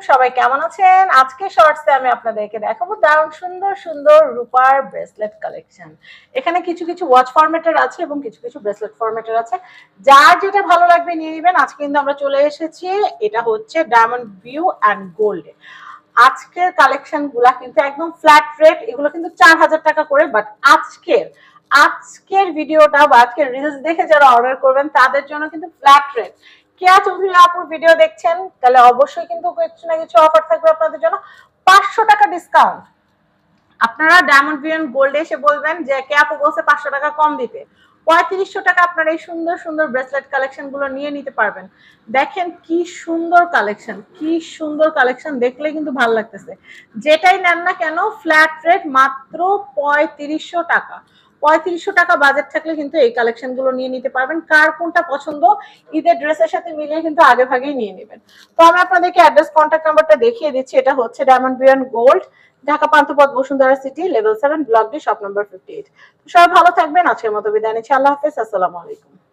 সবাই কেমন আছেন? আজকে শর্টসে আমি আপনাদেরকে দেখাবো দারুণ সুন্দর সুন্দর রূপার ব্রেসলেট কালেকশন। এখানে কিছু কিছু ওয়াচ ফরম্যাটের আছে এবং কিছু কিছু ব্রেসলেট ফরম্যাটের আছে। যার যেটা ভালো লাগবে নিয়ে নেবেন। আজকে কিন্তু আমরা চলে এসেছি, এটা হচ্ছে ডায়মন্ড ভিউ অ্যান্ড গোল্ডে। আজকের কালেকশন গুলা কিন্তু একদম ফ্ল্যাট রেট, এগুলো কিন্তু 4000 টাকা করে। বাট আজকের ভিডিওটা বা আজকের রিলস দেখে যারা অর্ডার করবেন তাদের জন্য কিন্তু ফ্ল্যাট রেট। কেয়া চৌধুরী আপুর ভিডিও দেখছেন তাহলে অবশ্যই কিন্তু কিছু না কিছু অফার থাকবে আপনাদের জন্য। 500 টাকা ডিসকাউন্ট। আপনারা ডায়মন্ড ভিউ এন্ড গোল্ডে এসে বলবেন যে কে আপু বলছে 500 টাকা কম দিতে। 3500 টাকা আপনারা এই সুন্দর সুন্দর ব্রেসলেট কালেকশন গুলো নিয়ে নিতে পারবেন। দেখেন কি সুন্দর কালেকশন, কি সুন্দর কালেকশন, দেখলে কিন্তু ভালো লাগতেছে। যেটাই নেন না কেন ফ্ল্যাট রেট মাত্র 3500 টাকা। 3500 টাকা বাজেট থাকলে কিন্তু এই কালেকশন গুলো নিয়ে নিতে পারবেন। কার কোনটা পছন্দ ঈদের ড্রেসের সাথে মিলিয়ে কিন্তু আগে ভাগেই নিয়ে নেবেন। তো আমি আপনাদেরকে অ্যাড্রেস কন্ট্যাক্ট নাম্বারটা দেখিয়ে দিচ্ছি। এটা হচ্ছে diamond view and gold, Dhaka Panthapath Bashundhara city, level 7, block D, shop number 58। সবাই ভালো থাকবেন। আজকের মতো বিদায় নিচ্ছি। আল্লাহ হাফেজ। আসসালামু আলাইকুম।